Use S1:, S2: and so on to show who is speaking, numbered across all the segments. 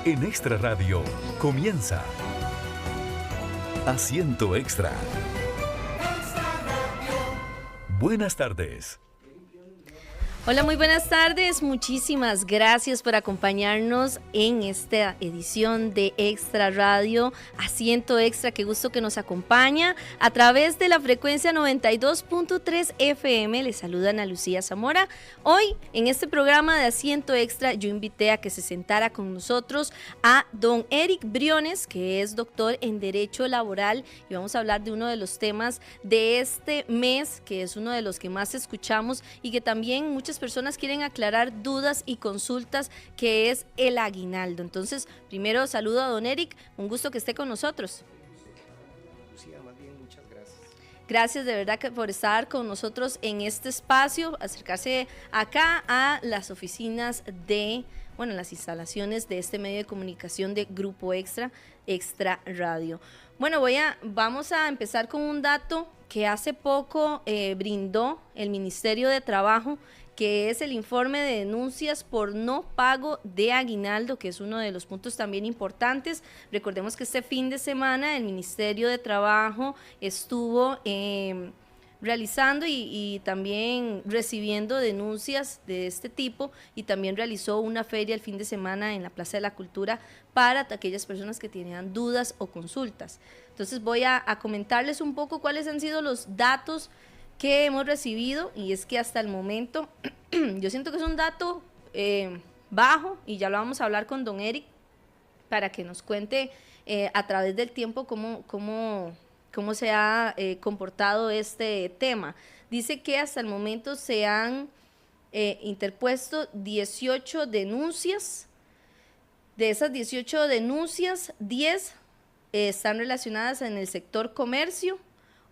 S1: En Extra Radio comienza Asiento Extra. Buenas tardes.
S2: Hola, muy buenas tardes. Muchísimas gracias por acompañarnos en esta edición de Extra Radio, Asiento Extra. Qué gusto que nos acompaña a través de la frecuencia 92.3 FM. Les saluda Ana Lucía Zamora. Hoy, en este programa de Asiento Extra, yo invité a que se sentara con nosotros a don Eric Briones, que es doctor en Derecho Laboral, y vamos a hablar de uno de los temas de este mes, que es uno de los que más escuchamos y que también muchas personas quieren aclarar dudas y consultas, que es el aguinaldo. Entonces, primero saludo a don Eric, un gusto que esté con nosotros.
S3: Lucía, más bien, muchas gracias.
S2: Gracias de verdad por estar con nosotros en este espacio, acercarse acá a las oficinas las instalaciones de este medio de comunicación de Grupo Extra, Extra Radio. Bueno, vamos a empezar con un dato que hace poco brindó el Ministerio de Trabajo, que es el informe de denuncias por no pago de aguinaldo, que es uno de los puntos también importantes. Recordemos que este fin de semana el Ministerio de Trabajo estuvo realizando y también recibiendo denuncias de este tipo, y también realizó una feria el fin de semana en la Plaza de la Cultura para aquellas personas que tenían dudas o consultas. Entonces voy a comentarles un poco cuáles han sido los datos que hemos recibido, y es que hasta el momento yo siento que es un dato bajo, y ya lo vamos a hablar con don Eric para que nos cuente a través del tiempo cómo se ha comportado este tema. Dice que hasta el momento se han interpuesto 18 denuncias. De esas 18 denuncias, 10 están relacionadas en el sector comercio,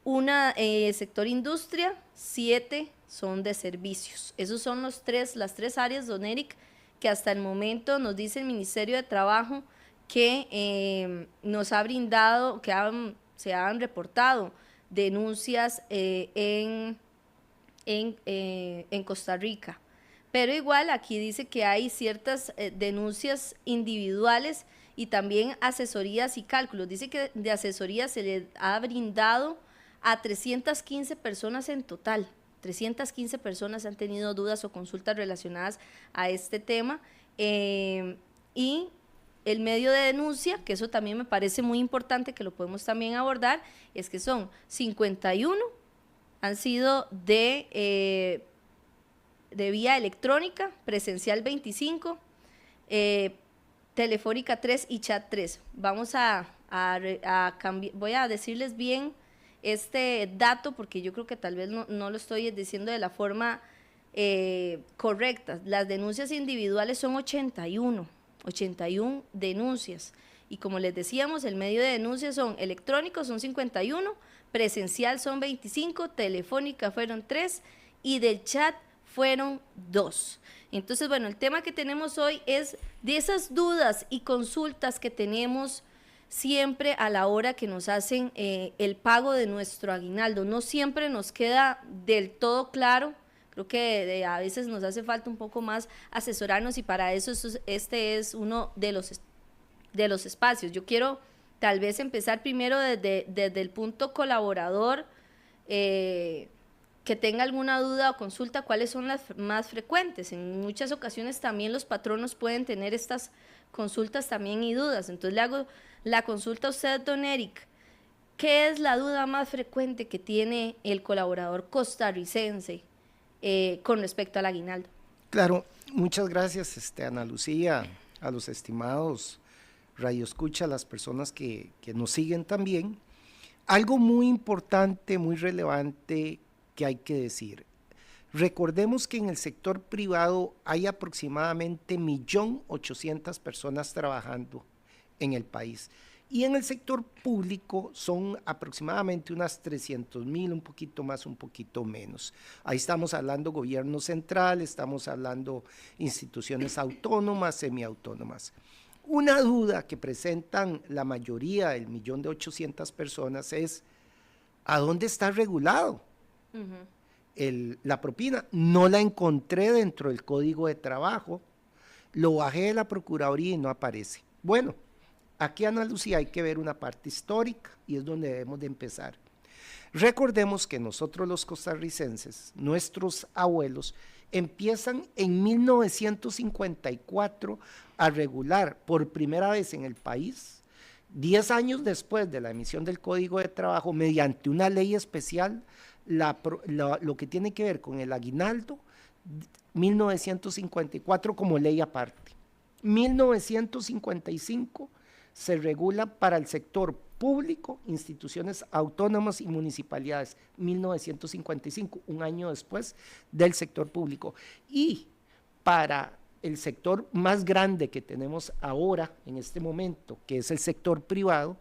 S2: una sector industria, 7 son de servicios. Esos son las tres áreas, don Eric, que hasta el momento nos dice el Ministerio de Trabajo que nos ha brindado, se han reportado denuncias en Costa Rica. Pero igual aquí dice que hay ciertas denuncias individuales y también asesorías y cálculos. Dice que de asesoría se le ha brindado a 315 personas en total. 315 personas han tenido dudas o consultas relacionadas a este tema. Y el medio de denuncia, que eso también me parece muy importante, que lo podemos también abordar, es que son 51, han sido de vía electrónica, presencial 25, telefónica 3 y chat 3. Vamos a cambiar, voy a decirles bien este dato, porque yo creo que tal vez no lo estoy diciendo de la forma correcta. Las denuncias individuales son 81 denuncias, y como les decíamos, el medio de denuncia son electrónicos, son 51, presencial son 25, telefónica fueron 3 y del chat fueron 2. Entonces, bueno, el tema que tenemos hoy es de esas dudas y consultas que tenemos siempre a la hora que nos hacen el pago de nuestro aguinaldo. No siempre nos queda del todo claro. Creo que a veces nos hace falta un poco más asesorarnos, y para eso este es uno de los espacios. Yo quiero tal vez empezar primero desde el punto colaborador, que tenga alguna duda o consulta, cuáles son las más frecuentes. En muchas ocasiones también los patronos pueden tener estas consultas también y dudas. Entonces le hago la consulta a usted, don Eric. ¿Qué es la duda más frecuente que tiene el colaborador costarricense con respecto al aguinaldo?
S3: Claro, muchas gracias, Ana Lucía, a los estimados radioescucha, a las personas que nos siguen también. Algo muy importante, muy relevante que hay que decir. Recordemos que en el sector privado hay aproximadamente 1.800.000 personas trabajando en el país, y en el sector público son aproximadamente unas 300.000, un poquito más, un poquito menos. Ahí estamos hablando gobierno central, estamos hablando instituciones autónomas, semiautónomas. Una duda que presentan la mayoría, el 1.800.000 personas, es ¿a dónde está regulado la propina? No la encontré dentro del Código de Trabajo, lo bajé de la Procuraduría y no aparece. Bueno, aquí, Ana Lucía, hay que ver una parte histórica y es donde debemos de empezar. Recordemos que nosotros los costarricenses, nuestros abuelos, empiezan en 1954 a regular por primera vez en el país, 10 años después de la emisión del Código de Trabajo, mediante una ley especial, lo que tiene que ver con el aguinaldo, 1954 como ley aparte. 1955 se regula para el sector público, instituciones autónomas y municipalidades, 1955, un año después del sector público. Y para el sector más grande que tenemos ahora, en este momento, que es el sector privado,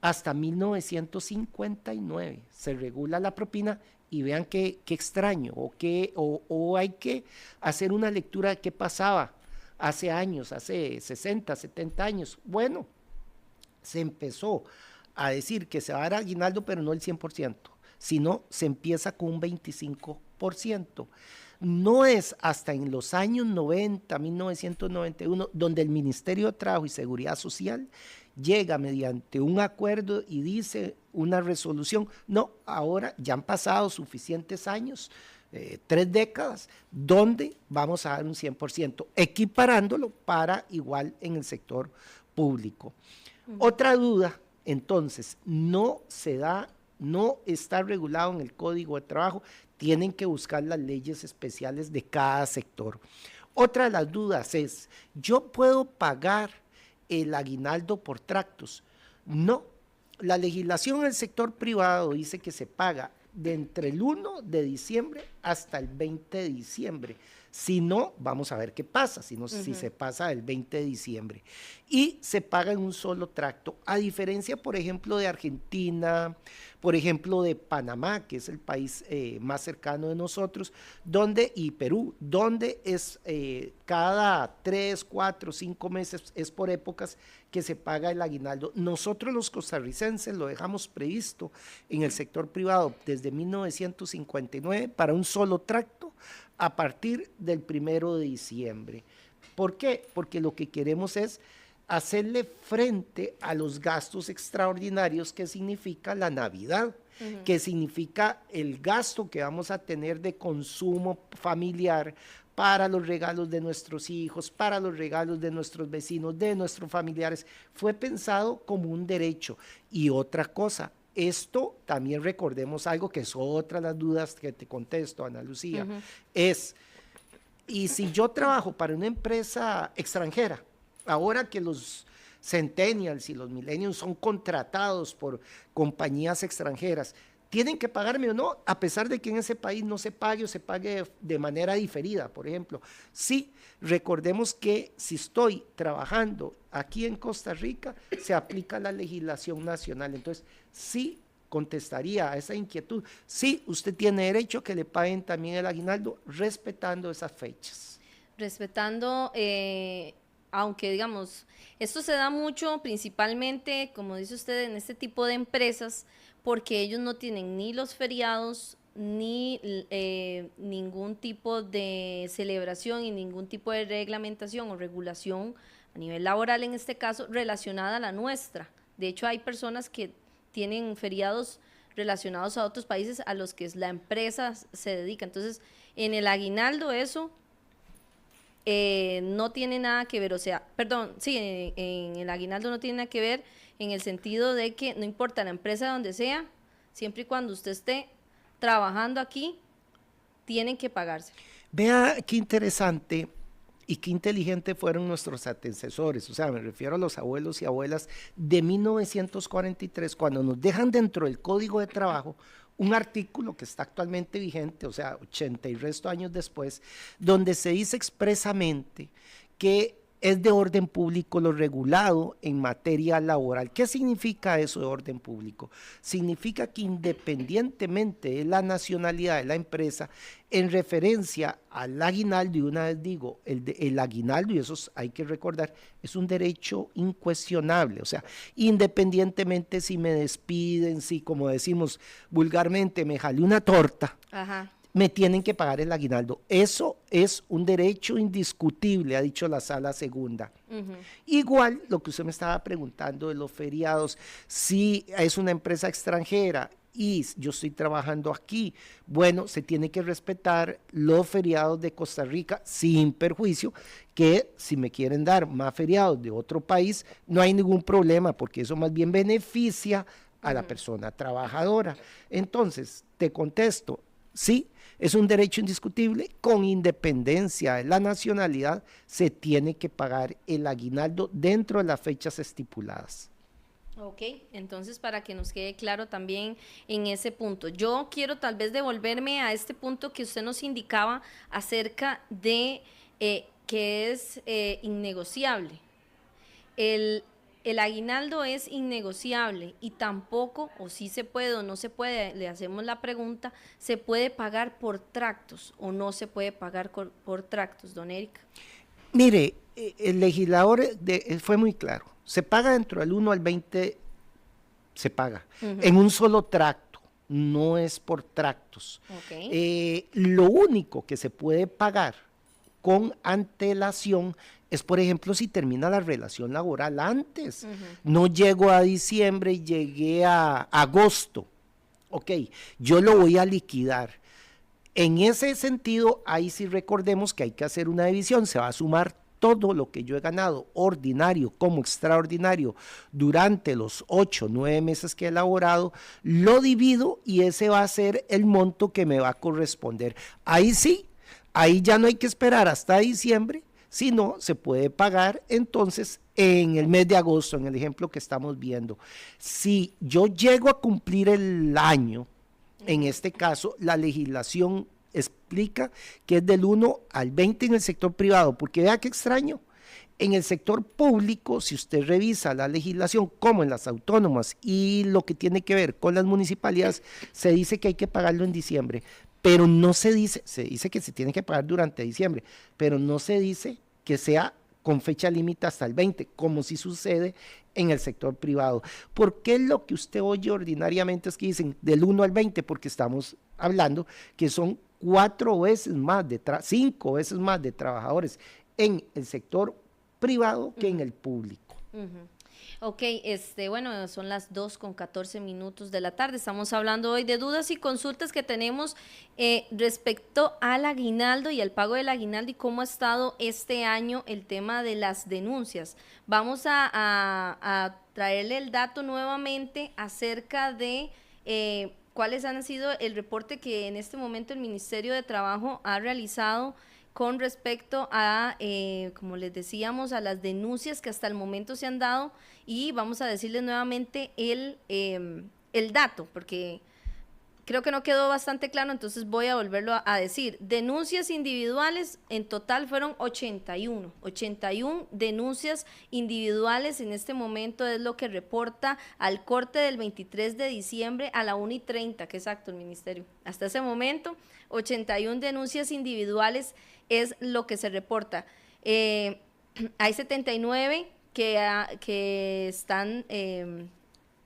S3: hasta 1959 se regula la propina y vean qué extraño, o hay que hacer una lectura de qué pasaba hace años, hace 60, 70 años. Bueno, se empezó a decir que se va a dar aguinaldo, pero no el 100%, sino se empieza con un 25%. No es hasta en los años 90, 1991, donde el Ministerio de Trabajo y Seguridad Social llega mediante un acuerdo y dice una resolución, no, ahora ya han pasado suficientes años, 3 décadas, donde vamos a dar un 100%, equiparándolo para igual en el sector público. Otra duda, entonces, no está regulado en el Código de Trabajo, tienen que buscar las leyes especiales de cada sector. Otra de las dudas es, ¿yo puedo pagar el aguinaldo por tractos? No, la legislación en el sector privado dice que se paga de entre el 1 de diciembre hasta el 20 de diciembre. Si no, vamos a ver qué pasa, si se pasa del 20 de diciembre. Y se paga en un solo tracto, a diferencia, por ejemplo, de Argentina, por ejemplo, de Panamá, que es el país más cercano de nosotros, y Perú, donde es cada 3, 4, 5 meses, es por épocas que se paga el aguinaldo. Nosotros los costarricenses lo dejamos previsto en el sector privado desde 1959 para un solo tracto a partir del 1 de diciembre. ¿Por qué? Porque lo que queremos es hacerle frente a los gastos extraordinarios que significa la Navidad, que significa el gasto que vamos a tener de consumo familiar para los regalos de nuestros hijos, para los regalos de nuestros vecinos, de nuestros familiares. Fue pensado como un derecho. Y otra cosa, esto también recordemos algo que es otra de las dudas que te contesto, Ana Lucía, y si yo trabajo para una empresa extranjera, ahora que los centennials y los millennials son contratados por compañías extranjeras, ¿tienen que pagarme o no? A pesar de que en ese país no se pague o se pague de manera diferida, por ejemplo. Sí, recordemos que si estoy trabajando aquí en Costa Rica, se aplica la legislación nacional. Entonces, sí contestaría a esa inquietud. Sí, usted tiene derecho a que le paguen también el aguinaldo, respetando esas fechas.
S2: Respetando, aunque digamos, esto se da mucho principalmente, como dice usted, en este tipo de empresas, porque ellos no tienen ni los feriados, ni ningún tipo de celebración y ningún tipo de reglamentación o regulación a nivel laboral, en este caso, relacionada a la nuestra. De hecho, hay personas que tienen feriados relacionados a otros países a los que la empresa se dedica. Entonces, en el aguinaldo eso no tiene nada que ver, o sea, perdón, sí, en el aguinaldo no tiene nada que ver en el sentido de que no importa la empresa donde sea, siempre y cuando usted esté trabajando aquí, tienen que pagarse.
S3: Vea qué interesante y qué inteligente fueron nuestros antecesores, o sea, me refiero a los abuelos y abuelas de 1943, cuando nos dejan dentro del Código de Trabajo un artículo que está actualmente vigente, o sea, 80 y resto años después, donde se dice expresamente que es de orden público lo regulado en materia laboral. ¿Qué significa eso de orden público? Significa que independientemente de la nacionalidad de la empresa, en referencia al aguinaldo, y una vez digo, el aguinaldo, y eso hay que recordar, es un derecho incuestionable, o sea, independientemente si me despiden, si como decimos vulgarmente me jalé una torta, me tienen que pagar el aguinaldo. Eso es un derecho indiscutible, ha dicho la Sala Segunda. Igual lo que usted me estaba preguntando de los feriados, si es una empresa extranjera y yo estoy trabajando aquí, bueno, se tiene que respetar los feriados de Costa Rica sin perjuicio, que si me quieren dar más feriados de otro país, no hay ningún problema, porque eso más bien beneficia a la persona trabajadora. Entonces, te contesto, sí, es un derecho indiscutible, con independencia de la nacionalidad, se tiene que pagar el aguinaldo dentro de las fechas estipuladas.
S2: Ok, entonces para que nos quede claro también en ese punto, yo quiero tal vez devolverme a este punto que usted nos indicaba acerca de que es innegociable. El aguinaldo es innegociable y tampoco, o sí se puede o no se puede, le hacemos la pregunta, ¿se puede pagar por tractos o no se puede pagar por tractos, don Eric?
S3: Mire, el legislador fue muy claro, se paga dentro del 1 al 20, se paga, en un solo tracto, no es por tractos.
S2: Okay.
S3: Lo único que se puede pagar con antelación es, por ejemplo, si termina la relación laboral antes. No llego a diciembre y llegué a agosto. Ok, yo lo voy a liquidar. En ese sentido, ahí sí recordemos que hay que hacer una división. Se va a sumar todo lo que yo he ganado, ordinario como extraordinario, durante los 8 o 9 meses que he elaborado, lo divido y ese va a ser el monto que me va a corresponder. Ahí sí, ahí ya no hay que esperar hasta diciembre, sino se puede pagar entonces en el mes de agosto, en el ejemplo que estamos viendo. Si yo llego a cumplir el año, en este caso, la legislación explica que es del 1 al 20 en el sector privado, porque vea qué extraño, en el sector público, si usted revisa la legislación, como en las autónomas y lo que tiene que ver con las municipalidades, se dice que hay que pagarlo en diciembre, pero no se dice que se tiene que pagar durante diciembre, pero no se dice que sea con fecha límite hasta el 20, como si sucede en el sector privado. ¿Por qué lo que usted oye ordinariamente es que dicen del 1 al 20? Porque estamos hablando que son 4 veces más, 5 veces más de trabajadores en el sector privado que en el público.
S2: Ok, bueno, son las 2:14 de la tarde. Estamos hablando hoy de dudas y consultas que tenemos respecto al aguinaldo y al pago del aguinaldo y cómo ha estado este año el tema de las denuncias. Vamos a traerle el dato nuevamente acerca de cuáles han sido el reporte que en este momento el Ministerio de Trabajo ha realizado con respecto a, como les decíamos, a las denuncias que hasta el momento se han dado, y vamos a decirles nuevamente el dato, porque creo que no quedó bastante claro, entonces voy a volverlo a decir. Denuncias individuales en total fueron 81 denuncias individuales en este momento, es lo que reporta al corte del 23 de diciembre a la 1:30, que exacto el ministerio. Hasta ese momento, 81 denuncias individuales es lo que se reporta. Hay 79 que están en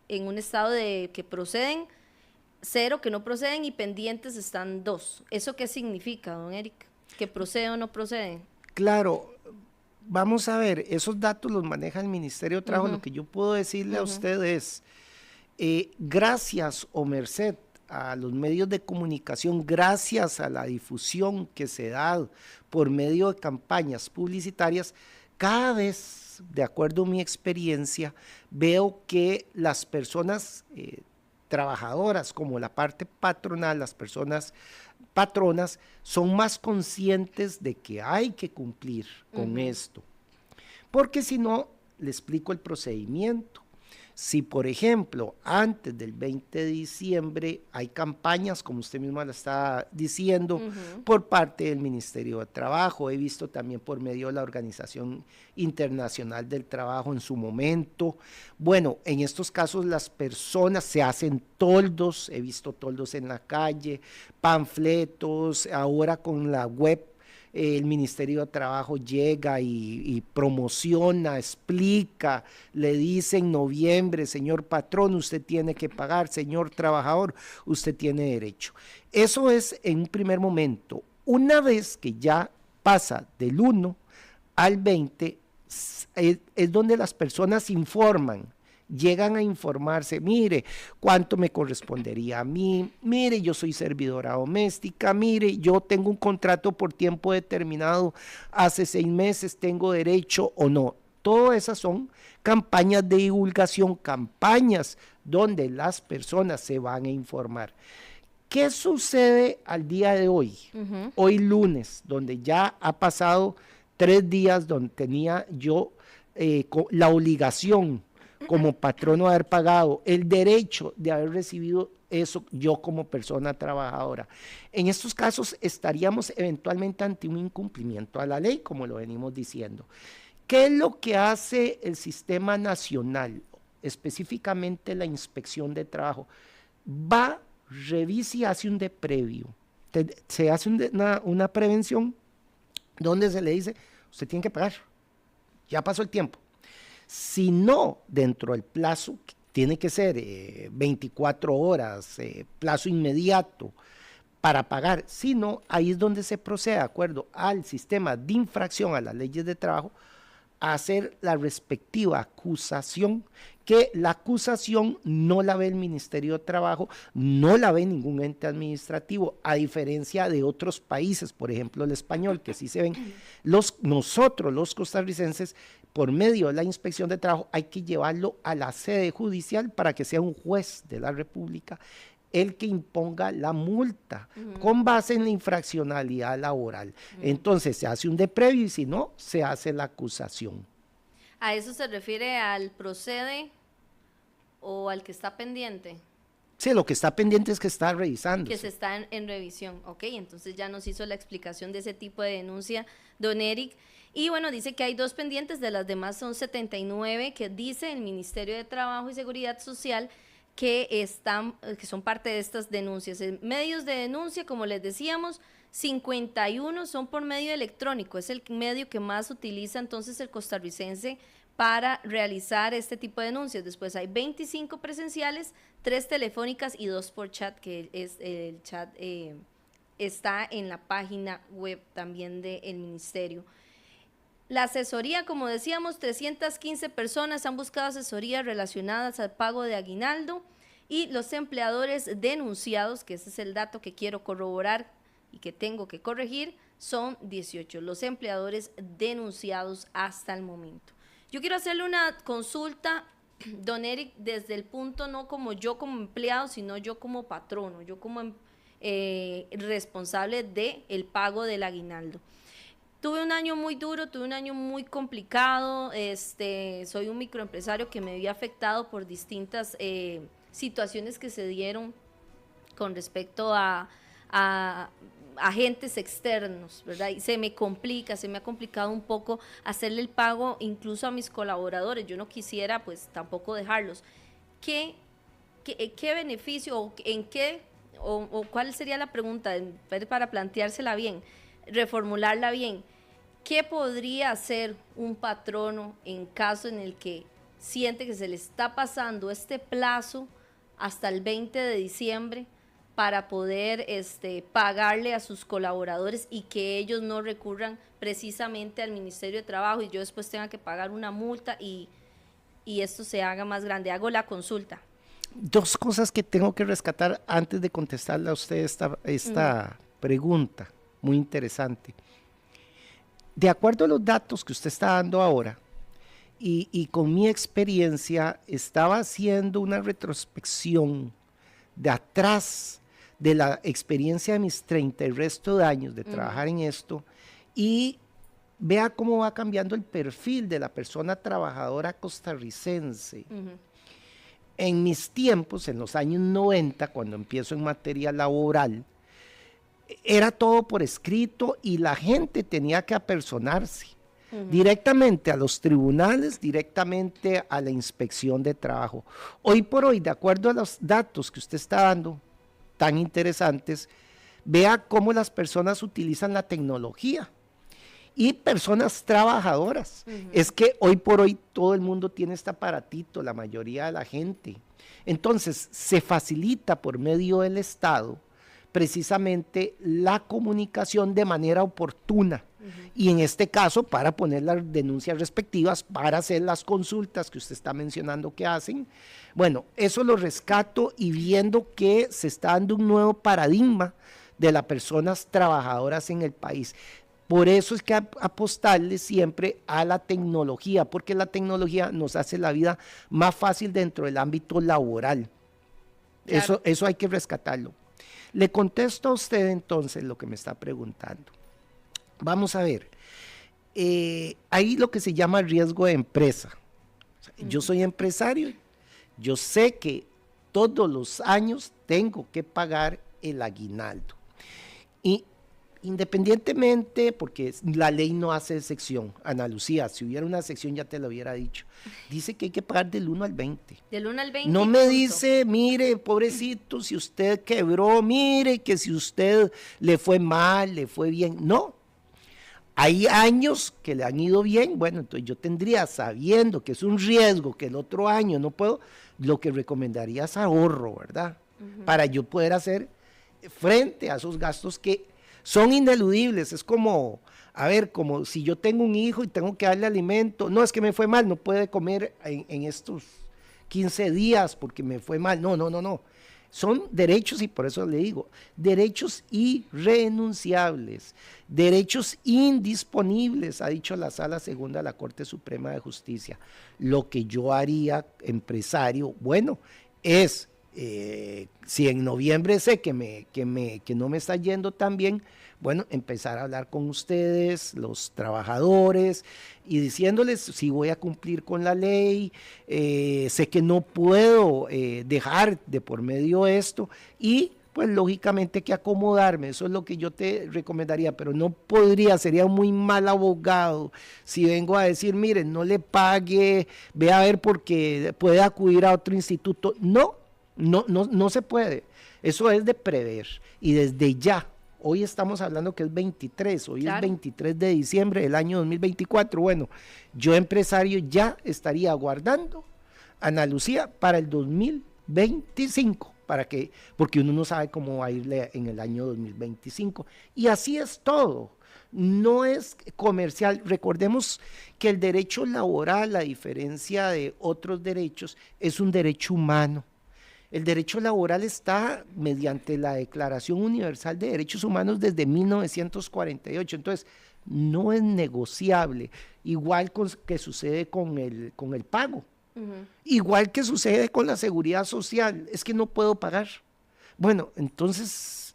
S2: un estado de que proceden, 0 que no proceden y pendientes están 2. ¿Eso qué significa, don Eric? ¿Que procede o no procede?
S3: Claro, vamos a ver, esos datos los maneja el Ministerio de Trabajo. Lo que yo puedo decirle a usted es, gracias o merced a los medios de comunicación, gracias a la difusión que se da por medio de campañas publicitarias, cada vez, de acuerdo a mi experiencia, veo que las personas trabajadoras, como la parte patronal, las personas patronas, son más conscientes de que hay que cumplir con esto. Porque si no, le explico el procedimiento. Si, por ejemplo, antes del 20 de diciembre hay campañas, como usted misma la está diciendo, por parte del Ministerio de Trabajo, he visto también por medio de la Organización Internacional del Trabajo en su momento. Bueno, en estos casos las personas se hacen toldos, he visto toldos en la calle, panfletos, ahora con la web, el Ministerio de Trabajo llega y promociona, explica, le dice en noviembre, señor patrón, usted tiene que pagar, señor trabajador, usted tiene derecho. Eso es en un primer momento. Una vez que ya pasa del 1 al 20, es donde las personas informan, llegan a informarse, mire, cuánto me correspondería a mí, mire, yo soy servidora doméstica, mire, yo tengo un contrato por tiempo determinado, hace 6 meses, tengo derecho o no. Todas esas son campañas de divulgación, campañas donde las personas se van a informar. ¿Qué sucede al día de hoy? Hoy lunes, donde ya ha pasado 3 días donde tenía yo la obligación como patrono de haber pagado, el derecho de haber recibido eso yo como persona trabajadora. En estos casos estaríamos eventualmente ante un incumplimiento a la ley, como lo venimos diciendo. ¿Qué es lo que hace el sistema nacional, específicamente la inspección de trabajo? Va, revisa y hace un de previo. Se hace una prevención donde se le dice, usted tiene que pagar, ya pasó el tiempo. Si no, dentro del plazo, tiene que ser 24 horas, plazo inmediato para pagar. Si no, ahí es donde se procede, de acuerdo al sistema de infracción a las leyes de trabajo, a hacer la respectiva acusación, que la acusación no la ve el Ministerio de Trabajo, no la ve ningún ente administrativo, a diferencia de otros países, por ejemplo el español, que sí se ven. Nosotros, los costarricenses, por medio de la inspección de trabajo, hay que llevarlo a la sede judicial para que sea un juez de la República el que imponga la multa con base en la infraccionalidad laboral. Entonces se hace un de previo y si no, se hace la acusación.
S2: ¿A eso se refiere al procede o al que está pendiente?
S3: Sí, lo que está pendiente es que está revisando.
S2: Que se está en revisión, ok, entonces ya nos hizo la explicación de ese tipo de denuncia, don Eric. Y bueno, dice que hay 2 pendientes, de las demás son 79, que dice el Ministerio de Trabajo y Seguridad Social que son parte de estas denuncias. En medios de denuncia, como les decíamos, 51 son por medio electrónico, es el medio que más utiliza entonces el costarricense para realizar este tipo de denuncias. Después hay 25 presenciales, 3 telefónicas y 2 por chat, que es el chat está en la página web también del ministerio. La asesoría, como decíamos, 315 personas han buscado asesoría relacionadas al pago de aguinaldo y los empleadores denunciados, que ese es el dato que quiero corroborar y que tengo que corregir, son 18 los empleadores denunciados hasta el momento. Yo quiero hacerle una consulta, don Eric, desde el punto no como yo como empleado, sino yo como patrono, yo como responsable del pago del aguinaldo. Tuve un año muy duro, tuve un año muy complicado, soy un microempresario que me vi afectado por distintas situaciones que se dieron con respecto a agentes externos, ¿verdad? Y se me ha complicado un poco hacerle el pago incluso a mis colaboradores. Yo no quisiera pues tampoco dejarlos. ¿Qué beneficio o cuál sería la pregunta para planteársela bien, reformularla bien? ¿Qué podría hacer un patrono en caso en el que siente que se le está pasando este plazo hasta el 20 de diciembre para poder pagarle a sus colaboradores y que ellos no recurran precisamente al Ministerio de Trabajo y yo después tenga que pagar una multa y esto se haga más grande? Hago la consulta.
S3: 2 cosas que tengo que rescatar antes de contestarle a usted esta pregunta, muy interesante. De acuerdo a los datos que usted está dando ahora, y con mi experiencia, estaba haciendo una retrospección de atrás de la experiencia de mis 30 y resto de años de trabajar en esto, y vea cómo va cambiando el perfil de la persona trabajadora costarricense. En mis tiempos, en los años 90, cuando empiezo en materia laboral, era todo por escrito y la gente tenía que apersonarse directamente a los tribunales, directamente a la inspección de trabajo. Hoy por hoy, de acuerdo a los datos que usted está dando, tan interesantes, vea cómo las personas utilizan la tecnología. y personas trabajadoras. Es que hoy por hoy todo el mundo tiene este aparatito, la mayoría de la gente. Entonces, se facilita por medio del Estado precisamente la comunicación de manera oportuna. Y en este caso, para poner las denuncias respectivas, para hacer las consultas que usted está mencionando que hacen. Bueno, eso lo rescato y viendo que se está dando un nuevo paradigma de las personas trabajadoras en el país. Por eso es que apostarle siempre a la tecnología, porque la tecnología nos hace la vida más fácil dentro del ámbito laboral. Claro. Eso hay que rescatarlo. Le contesto a usted entonces lo que me está preguntando. Vamos a ver, hay lo que se llama riesgo de empresa. O sea, yo soy empresario, yo sé que todos los años tengo que pagar el aguinaldo. Y independientemente, porque la ley no hace excepción, Ana Lucía, si hubiera una excepción ya te lo hubiera dicho, dice que hay que pagar del 1 al 20.
S2: Del 1 al 20.
S3: No me dice, mire, pobrecito, si usted quebró, mire, que si usted le fue mal, le fue bien. No. Hay años que le han ido bien, bueno, entonces yo tendría, sabiendo que es un riesgo, que el otro año no puedo, lo que recomendaría es ahorro, ¿verdad? Para yo poder hacer frente a esos gastos que son ineludibles. Es como, a ver, como si yo tengo un hijo y tengo que darle alimento, no, es que me fue mal, no puede comer en estos 15 días porque me fue mal, no. Son derechos, y por eso le digo, derechos irrenunciables, derechos indisponibles, ha dicho la Sala Segunda de la Corte Suprema de Justicia. Lo que yo haría, empresario, bueno, es, si en noviembre sé que no me está yendo tan bien, bueno, empezar a hablar con ustedes, los trabajadores, y diciéndoles si voy a cumplir con la ley, sé que no puedo dejar de por medio esto, y pues lógicamente que acomodarme, eso es lo que yo te recomendaría, pero no podría, sería muy mal abogado si vengo a decir, miren, no le pague, ve a ver porque puede acudir a otro instituto. No se puede, eso es de prever, y desde ya. Hoy estamos hablando que es 23, hoy claro. Es 23 de diciembre del año 2024. Bueno, yo empresario ya estaría guardando, Ana Lucía, para el 2025, porque uno no sabe cómo va a irle en el año 2025. Y así es todo, no es comercial. Recordemos que el derecho laboral, a diferencia de otros derechos, es un derecho humano. El derecho laboral está mediante la Declaración Universal de Derechos Humanos desde 1948, entonces no es negociable, igual que sucede con el pago, igual que sucede con la seguridad social, es que no puedo pagar. Bueno, entonces,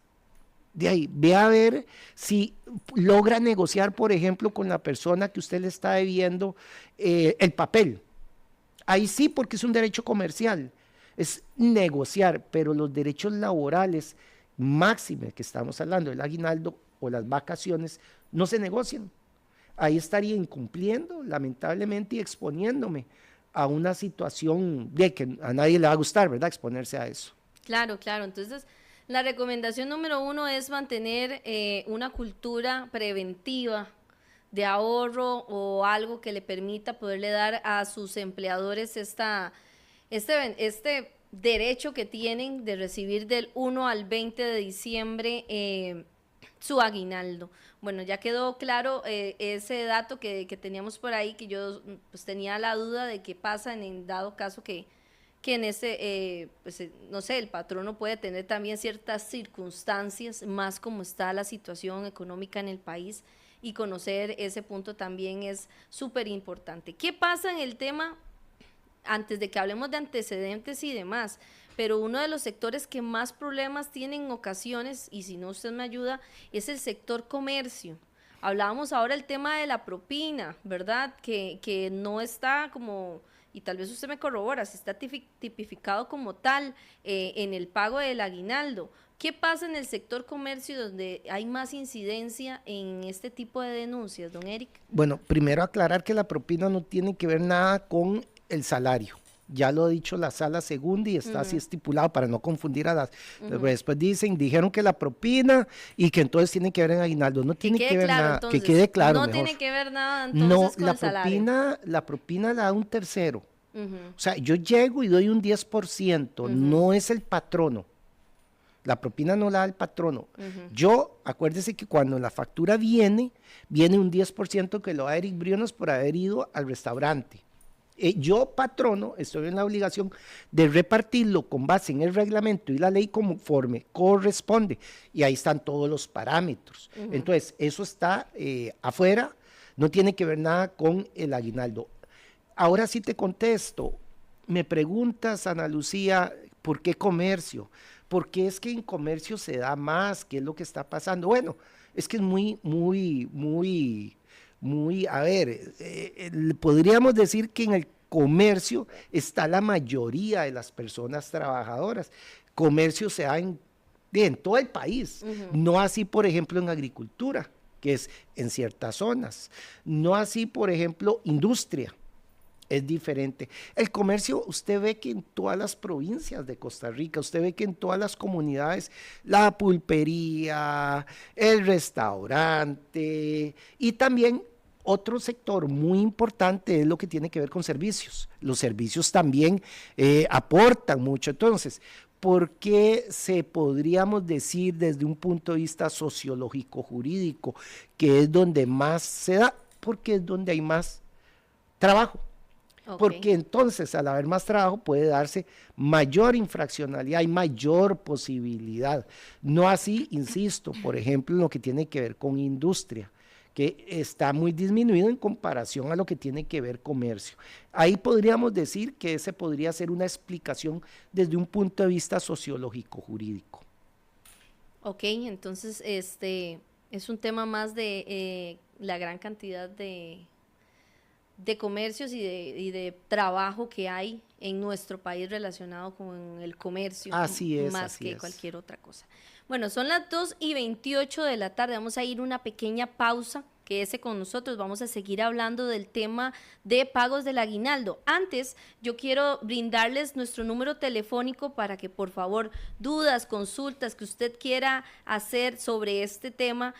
S3: de ahí, ve a ver si logra negociar, por ejemplo, con la persona que usted le está debiendo el papel. Ahí sí, porque es un derecho comercial. Es negociar, pero los derechos laborales máximos que estamos hablando, el aguinaldo o las vacaciones, no se negocian. Ahí estaría incumpliendo, lamentablemente, y exponiéndome a una situación de que a nadie le va a gustar, ¿verdad? Exponerse a eso.
S2: Claro. Entonces, la recomendación número 1 es mantener una cultura preventiva de ahorro o algo que le permita poderle dar a sus empleadores este derecho que tienen de recibir del 1 al 20 de diciembre su aguinaldo. Bueno, ya quedó claro ese dato que teníamos por ahí, que yo pues tenía la duda de qué pasa en dado caso que en ese, no sé, el patrono puede tener también ciertas circunstancias, más como está la situación económica en el país, y conocer ese punto también es súper importante. ¿Qué pasa en el tema? Antes de que hablemos de antecedentes y demás, pero uno de los sectores que más problemas tienen en ocasiones, y si no usted me ayuda, es el sector comercio. Hablábamos ahora el tema de la propina, ¿verdad? Que no está como, y tal vez usted me corrobora, si está tipificado como tal en el pago del aguinaldo. ¿Qué pasa en el sector comercio donde hay más incidencia en este tipo de denuncias, don Eric?
S3: Bueno, primero aclarar que la propina no tiene que ver nada con el salario, ya lo ha dicho la sala segunda y está así estipulado para no confundir a las... Después dijeron que la propina y que entonces tiene que ver en aguinaldo. No tiene que ver
S2: claro,
S3: nada,
S2: entonces,
S3: que quede claro
S2: no
S3: mejor.
S2: tiene que ver nada entonces
S3: No,
S2: con el salario.
S3: la propina la da un tercero. O sea, yo llego y doy un 10%, no es el patrono. La propina no la da el patrono. Yo, acuérdese que cuando la factura viene un 10% que lo da Eric Briones por haber ido al restaurante. Yo, patrono, estoy en la obligación de repartirlo con base en el reglamento y la ley conforme corresponde. Y ahí están todos los parámetros. Entonces, eso está afuera, no tiene que ver nada con el aguinaldo. Ahora sí te contesto. Me preguntas, Ana Lucía, ¿por qué comercio? Porque es que en comercio se da más, ¿qué es lo que está pasando? Bueno, es que es a ver, podríamos decir que en el comercio está la mayoría de las personas trabajadoras. Comercio se da en todo el país, no así, por ejemplo, en agricultura, que es en ciertas zonas, no así, por ejemplo, industria. Es diferente. El comercio, usted ve que en todas las provincias de Costa Rica, usted ve que en todas las comunidades, la pulpería, el restaurante y también otro sector muy importante es lo que tiene que ver con servicios. Los servicios también aportan mucho. Entonces, ¿por qué podríamos decir desde un punto de vista sociológico, jurídico, que es donde más se da? Porque es donde hay más trabajo. Porque entonces al haber más trabajo puede darse mayor infraccionalidad y mayor posibilidad. No así, insisto, por ejemplo, en lo que tiene que ver con industria, que está muy disminuido en comparación a lo que tiene que ver comercio. Ahí podríamos decir que ese podría ser una explicación desde un punto de vista sociológico jurídico.
S2: Ok, entonces es un tema más de la gran cantidad de comercios y de trabajo que hay en nuestro país relacionado con el comercio.
S3: Así es,
S2: más
S3: así
S2: que
S3: es.
S2: cualquier otra cosa. Bueno, son las 2:28 de la tarde, vamos a ir a una pequeña pausa, quédese con nosotros, vamos a seguir hablando del tema de pagos del aguinaldo. Antes, yo quiero brindarles nuestro número telefónico para que por favor, dudas, consultas que usted quiera hacer sobre este tema,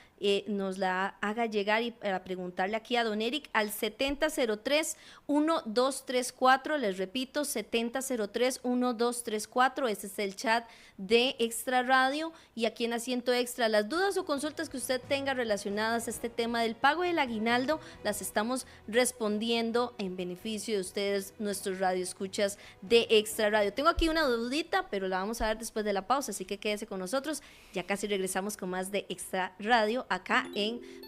S2: nos la haga llegar y para preguntarle aquí a don Eric al 7003-1234, les repito, 7003-1234, ese es el chat de Extra Radio y aquí en Asiento Extra, las dudas o consultas que usted tenga relacionadas a este tema del pago del aguinaldo, las estamos respondiendo en beneficio de ustedes, nuestros radioescuchas de Extra Radio. Tengo aquí una dudita, pero la vamos a ver después de la pausa, así que quédese con nosotros, ya casi regresamos con más de Extra Radio, acá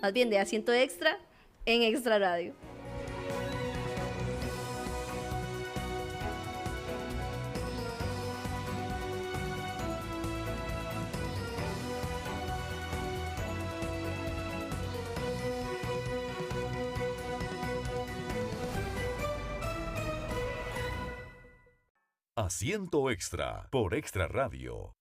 S2: más bien de Asiento Extra, en Extra Radio.
S1: Asiento Extra por Extra Radio.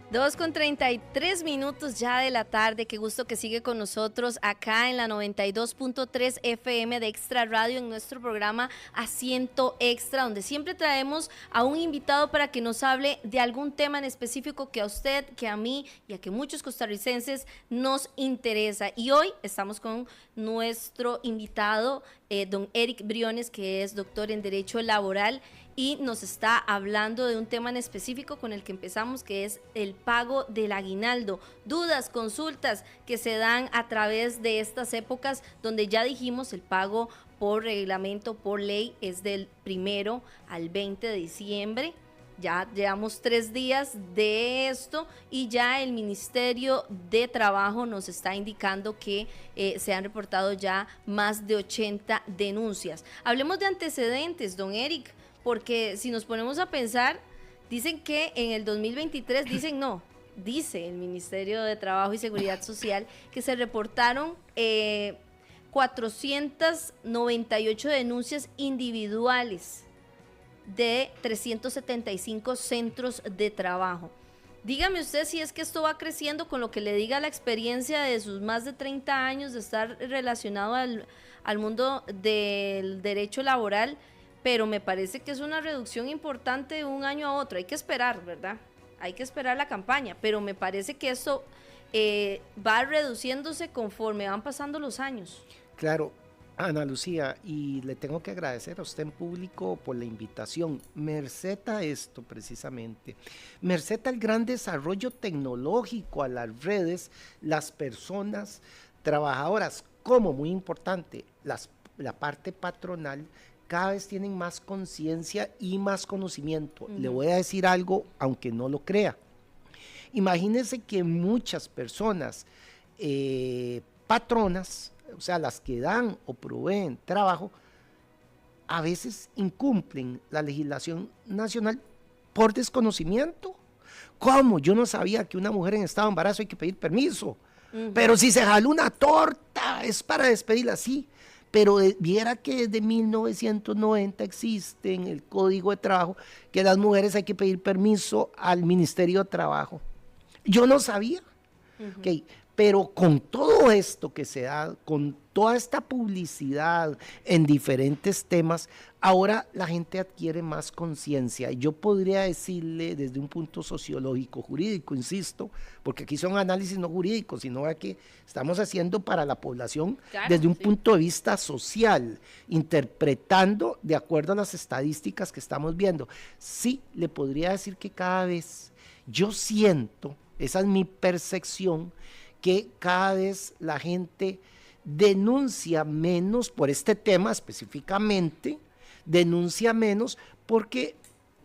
S2: Dos con 33 minutos ya de la tarde, qué gusto que sigue con nosotros acá en la 92.3 FM de Extra Radio en nuestro programa Asiento Extra, donde siempre traemos a un invitado para que nos hable de algún tema en específico que a usted, que a mí y a que muchos costarricenses nos interesa. Y hoy estamos con nuestro invitado, don Eric Briones, que es doctor en Derecho Laboral, y nos está hablando de un tema en específico con el que empezamos, que es el pago del aguinaldo. Dudas, consultas que se dan a través de estas épocas donde ya dijimos el pago por reglamento, por ley, es del 1 al 20 de diciembre. Ya llevamos 3 días de esto y ya el Ministerio de Trabajo nos está indicando que se han reportado ya más de 80 denuncias. Hablemos de antecedentes, don Eric, porque si nos ponemos a pensar, dicen que en el 2023, dice el Ministerio de Trabajo y Seguridad Social que se reportaron 498 denuncias individuales de 375 centros de trabajo. Dígame usted si es que esto va creciendo con lo que le diga la experiencia de sus más de 30 años de estar relacionado al mundo del derecho laboral, pero me parece que es una reducción importante de un año a otro. Hay que esperar, ¿verdad? Hay que esperar la campaña, pero me parece que esto va reduciéndose conforme van pasando los años.
S3: Claro, Ana Lucía, y le tengo que agradecer a usted en público por la invitación. Merced a esto precisamente, merced al gran desarrollo tecnológico, a las redes, las personas trabajadoras, como muy importante, la parte patronal, cada vez tienen más conciencia y más conocimiento. Le voy a decir algo, aunque no lo crea. Imagínense que muchas personas, patronas, o sea, las que dan o proveen trabajo, a veces incumplen la legislación nacional por desconocimiento. ¿Cómo? Yo no sabía que una mujer en estado de embarazo hay que pedir permiso. Pero si se jaló una torta, es para despedirla, sí. Pero viera que desde 1990 existe en el Código de Trabajo que las mujeres hay que pedir permiso al Ministerio de Trabajo. Yo no sabía. Okay. Pero con todo esto que se da, con toda esta publicidad en diferentes temas, ahora la gente adquiere más conciencia. Yo podría decirle desde un punto sociológico, jurídico, insisto, porque aquí son análisis no jurídicos, sino que estamos haciendo para la población desde un punto de vista social, interpretando de acuerdo a las estadísticas que estamos viendo. Sí, le podría decir que cada vez yo siento, esa es mi percepción, que cada vez la gente denuncia menos por este tema específicamente, denuncia menos porque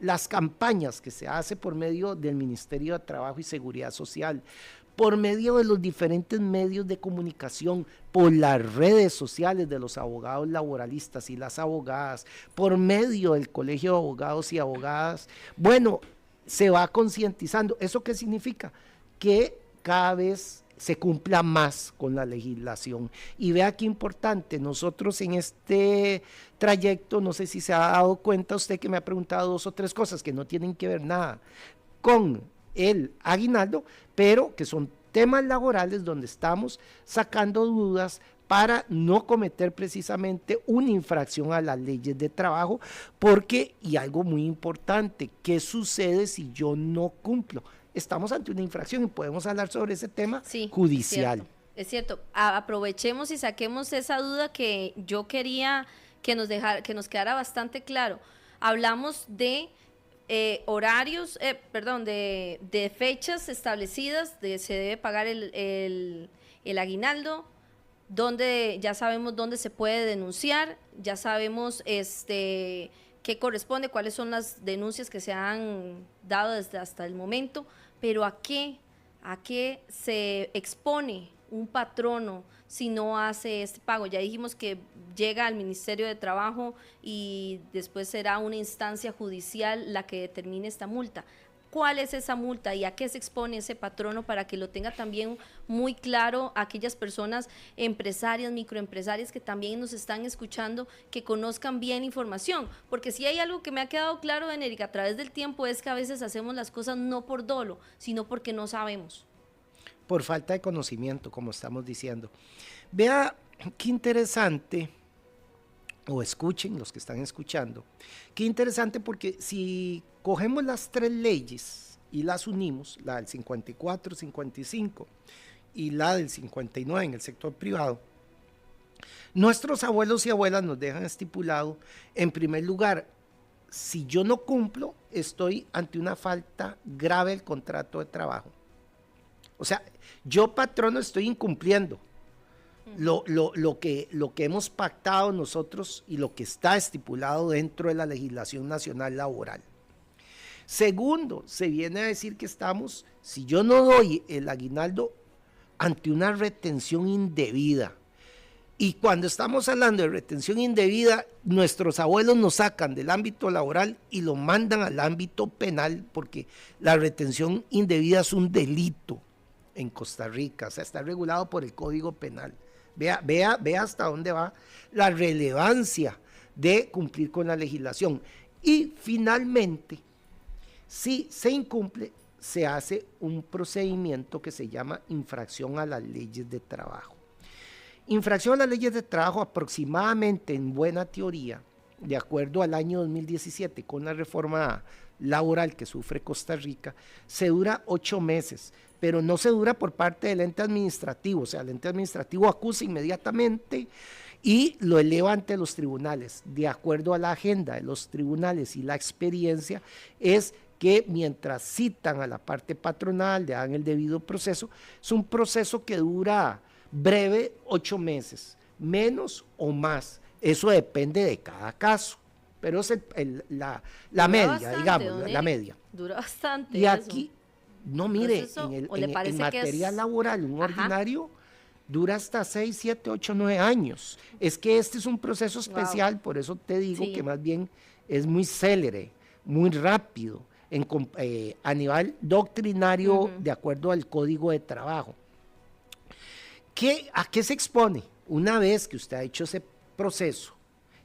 S3: las campañas que se hace por medio del Ministerio de Trabajo y Seguridad Social, por medio de los diferentes medios de comunicación, por las redes sociales de los abogados laboralistas y las abogadas, por medio del Colegio de Abogados y Abogadas, bueno, se va concientizando. ¿Eso qué significa? Que cada vez se cumpla más con la legislación. Y vea qué importante, nosotros en este trayecto, no sé si se ha dado cuenta usted que me ha preguntado 2 o 3 cosas que no tienen que ver nada con el aguinaldo, pero que son temas laborales donde estamos sacando dudas para no cometer precisamente una infracción a las leyes de trabajo, porque, y algo muy importante, ¿qué sucede si yo no cumplo? Estamos ante una infracción y podemos hablar sobre ese tema judicial.
S2: Es cierto. Aprovechemos y saquemos esa duda que yo quería que nos quedara bastante claro. Hablamos de horarios, de fechas establecidas, se debe pagar el aguinaldo, donde ya sabemos dónde se puede denunciar, ya sabemos qué corresponde, cuáles son las denuncias que se han dado desde hasta el momento, pero ¿a qué se expone un patrono si no hace este pago? Ya dijimos que llega al Ministerio de Trabajo y después será una instancia judicial la que determine esta multa. ¿Cuál es esa multa y a qué se expone ese patrono para que lo tenga también muy claro aquellas personas empresarias, microempresarias que también nos están escuchando, que conozcan bien información? Porque si hay algo que me ha quedado claro, Enérica, a través del tiempo, es que a veces hacemos las cosas no por dolo, sino porque no sabemos.
S3: Por falta de conocimiento, como estamos diciendo. Vea qué interesante, o escuchen los que están escuchando, qué interesante, porque si cogemos las 3 leyes y las unimos, la del 54, 55 y la del 59 en el sector privado, nuestros abuelos y abuelas nos dejan estipulado, en primer lugar, si yo no cumplo, estoy ante una falta grave del contrato de trabajo. O sea, yo, patrono, estoy incumpliendo lo que hemos pactado nosotros y lo que está estipulado dentro de la legislación nacional laboral. Segundo, se viene a decir que estamos, si yo no doy el aguinaldo, ante una retención indebida. Y cuando estamos hablando de retención indebida, nuestros abuelos nos sacan del ámbito laboral y lo mandan al ámbito penal, porque la retención indebida es un delito en Costa Rica, o sea, está regulado por el Código Penal. Vea hasta dónde va la relevancia de cumplir con la legislación. Y finalmente, si se incumple, se hace un procedimiento que se llama infracción a las leyes de trabajo. Infracción a las leyes de trabajo aproximadamente, en buena teoría, de acuerdo al año 2017 con la reforma laboral que sufre Costa Rica, se dura 8 meses, pero no se dura por parte del ente administrativo, o sea, el ente administrativo acusa inmediatamente y lo eleva ante los tribunales. De acuerdo a la agenda de los tribunales y la experiencia, es que mientras citan a la parte patronal, le dan el debido proceso, es un proceso que dura breve 8 meses, menos o más. Eso depende de cada caso, pero es la media, bastante, digamos, la media.
S2: Dura bastante.
S3: Y aquí, no mire, en
S2: es...
S3: materia laboral, un ordinario dura hasta 6, 7, 8, 9 años. Es que este es un proceso especial, por eso te digo que más bien es muy célere, muy rápido, a nivel doctrinario, de acuerdo al Código de Trabajo. ¿A qué se expone? Una vez que usted ha hecho ese proceso,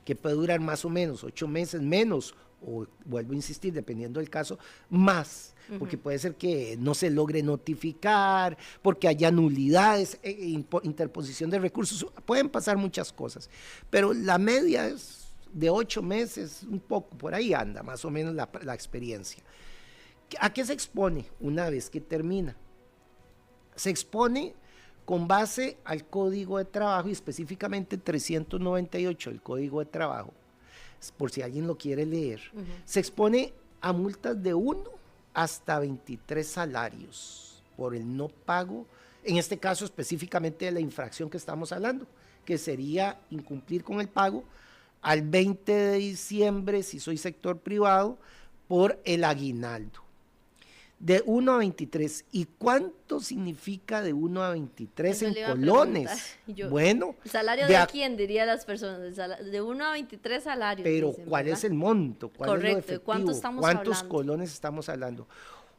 S3: que puede durar más o menos 8 meses, menos, o vuelvo a insistir, dependiendo del caso, más, porque puede ser que no se logre notificar, porque haya nulidades, interposición de recursos, pueden pasar muchas cosas, pero la media es de 8 meses, un poco, por ahí anda más o menos la experiencia. ¿A qué se expone una vez que termina? Se expone con base al Código de Trabajo y específicamente 398 del Código de Trabajo, por si alguien lo quiere leer, se expone a multas de 1 hasta 23 salarios por el no pago, en este caso específicamente de la infracción que estamos hablando, que sería incumplir con el pago al 20 de diciembre, si soy sector privado, por el aguinaldo. De 1 a 23. ¿Y cuánto significa de 1 a 23 en colones? Bueno.
S2: ¿El salario de quién, dirían las personas? De 1 a 23 salarios.
S3: Pero
S2: dicen,
S3: ¿cuál es el monto? ¿Cuál es lo efectivo? ¿Cuántos colones estamos hablando?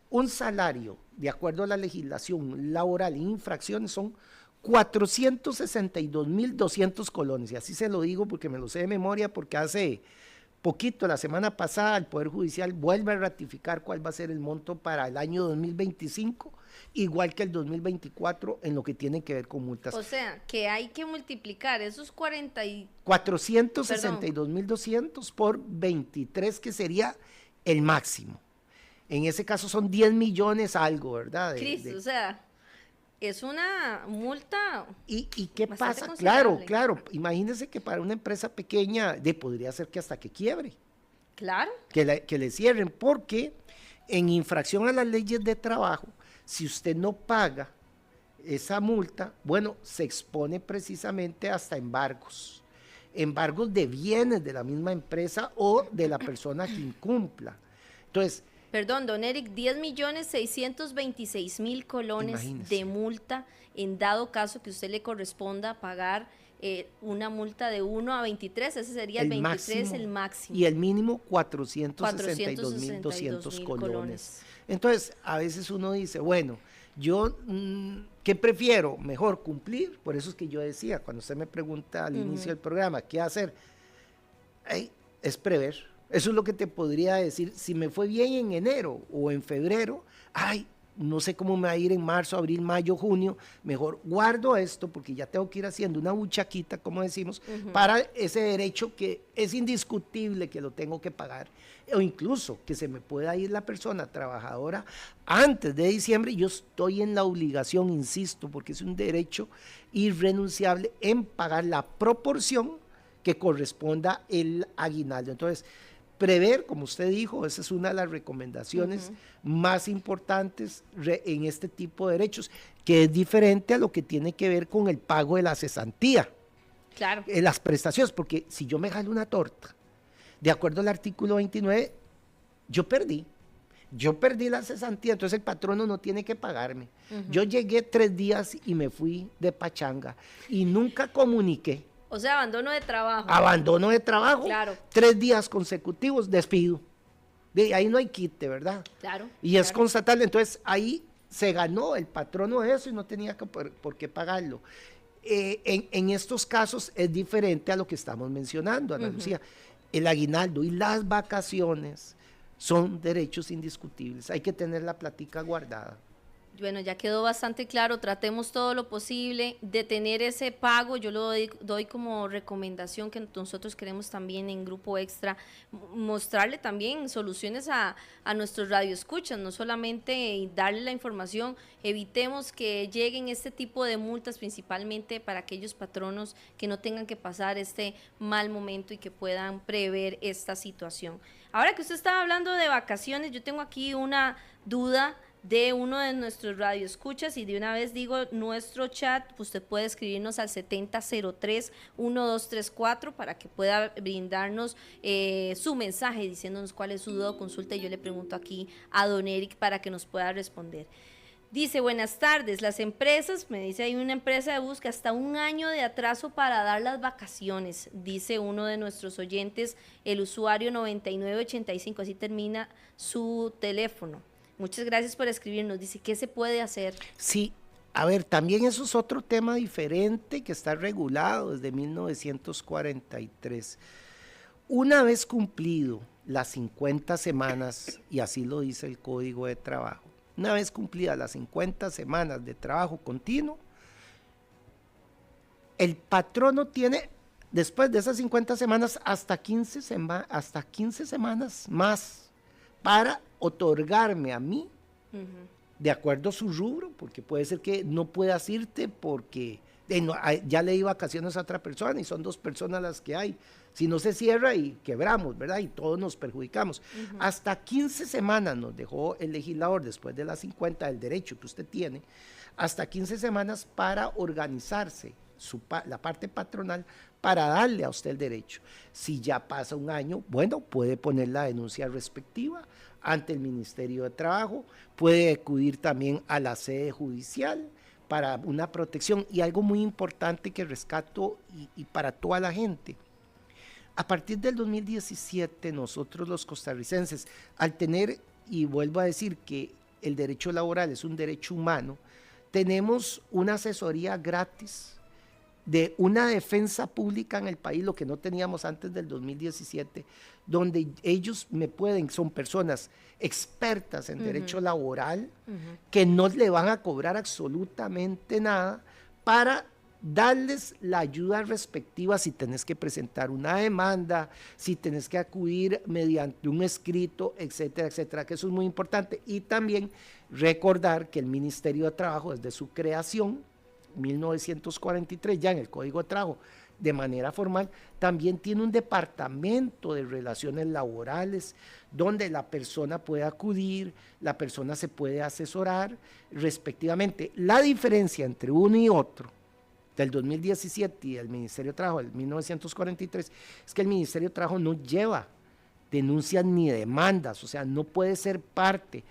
S3: Un salario, de acuerdo a la legislación laboral e infracciones, son 462.200 colones. Y así se lo digo porque me lo sé de memoria, porque hace poquito, la semana pasada, el Poder Judicial vuelve a ratificar cuál va a ser el monto para el año 2025, igual que el 2024 en lo que tiene que ver con multas.
S2: O sea, que hay que multiplicar esos
S3: 462.200 por 23, que sería el máximo. En ese caso son 10 millones algo, ¿verdad?
S2: O sea, es una multa.
S3: ¿Y qué pasa? Claro, imagínense que para una empresa pequeña podría ser que hasta que quiebre.
S2: Claro.
S3: Que le cierren, porque en infracción a las leyes de trabajo, si usted no paga esa multa, bueno, se expone precisamente hasta embargos de bienes de la misma empresa o de la persona que incumpla. Entonces,
S2: perdón, don Eric, 10.626.000 colones de multa en dado caso que usted le corresponda pagar una multa de 1 a 23, ese sería el 23 máximo, el máximo.
S3: Y el mínimo 462.200 colones. Entonces, a veces uno dice, bueno, yo, ¿qué prefiero? Mejor cumplir, por eso es que yo decía, cuando usted me pregunta al inicio del programa, ¿qué hacer? Es prever. Eso es lo que te podría decir. Si me fue bien en enero o en febrero, no sé cómo me va a ir en marzo, abril, mayo, junio, mejor guardo esto porque ya tengo que ir haciendo una buchaquita, como decimos, para ese derecho que es indiscutible que lo tengo que pagar, o incluso que se me pueda ir la persona trabajadora antes de diciembre, y yo estoy en la obligación, insisto, porque es un derecho irrenunciable en pagar la proporción que corresponda el aguinaldo. Entonces, prever, como usted dijo, esa es una de las recomendaciones más importantes en este tipo de derechos, que es diferente a lo que tiene que ver con el pago de la cesantía.
S2: Claro.
S3: Las prestaciones, porque si yo me jalo una torta, de acuerdo al artículo 29, yo perdí la cesantía, entonces el patrono no tiene que pagarme. Yo llegué 3 días y me fui de pachanga y nunca comuniqué.
S2: O sea, abandono de trabajo.
S3: Abandono de trabajo.
S2: Claro.
S3: 3 días consecutivos, despido. De ahí no hay quite, ¿verdad?
S2: Claro.
S3: Y es constatable. Entonces, ahí se ganó el patrono de eso y no tenía por qué pagarlo. En estos casos es diferente a lo que estamos mencionando, Ana Lucía. el aguinaldo y las vacaciones son derechos indiscutibles. Hay que tener la platica guardada.
S2: Bueno, ya quedó bastante claro, tratemos todo lo posible de tener ese pago. Yo lo doy como recomendación que nosotros queremos también en Grupo Extra mostrarle también soluciones a nuestros radioescuchas, no solamente darle la información, evitemos que lleguen este tipo de multas, principalmente para aquellos patronos que no tengan que pasar este mal momento y que puedan prever esta situación. Ahora que usted estaba hablando de vacaciones, yo tengo aquí una duda de uno de nuestros radioescuchas y de una vez digo nuestro chat, usted puede escribirnos al 7003-1234 para que pueda brindarnos su mensaje diciéndonos cuál es su duda o consulta y yo le pregunto aquí a don Eric para que nos pueda responder. Dice, buenas tardes, las empresas, me dice, hay una empresa de bus que hasta un año de atraso para dar las vacaciones, dice uno de nuestros oyentes, el usuario 9985, así termina su teléfono. Muchas gracias por escribirnos. Dice, ¿qué se puede hacer?
S3: Sí, a ver, también eso es otro tema diferente que está regulado desde 1943. Una vez cumplido las 50 semanas, y así lo dice el Código de Trabajo, una vez cumplidas las 50 semanas de trabajo continuo, el patrono tiene, después de esas 50 semanas, hasta 15 semanas más para otorgarme a mí, de acuerdo a su rubro, porque puede ser que no puedas irte porque ya le di vacaciones a otra persona y son 2 personas las que hay. Si no se cierra y quebramos, ¿verdad? Y todos nos perjudicamos. Hasta 15 semanas nos dejó el legislador, después de las 50, el derecho que usted tiene, hasta 15 semanas para organizarse la parte patronal para darle a usted el derecho. Si ya pasa un año, bueno, puede poner la denuncia respectiva ante el Ministerio de Trabajo, puede acudir también a la sede judicial para una protección. Y algo muy importante que rescato y para toda la gente, a partir del 2017 nosotros los costarricenses, al tener, y vuelvo a decir que el derecho laboral es un derecho humano, tenemos una asesoría gratis de una defensa pública en el país, lo que no teníamos antes del 2017, donde ellos son personas expertas en derecho laboral, que no le van a cobrar absolutamente nada para darles la ayuda respectiva si tenés que presentar una demanda, si tenés que acudir mediante un escrito, etcétera, etcétera, que eso es muy importante. Y también recordar que el Ministerio de Trabajo, desde su creación, 1943, ya en el Código de Trabajo, de manera formal, también tiene un departamento de relaciones laborales donde la persona puede acudir, la persona se puede asesorar respectivamente. La diferencia entre uno y otro, del 2017 y del Ministerio de Trabajo del 1943, es que el Ministerio de Trabajo no lleva denuncias ni demandas, o sea, no puede ser parte.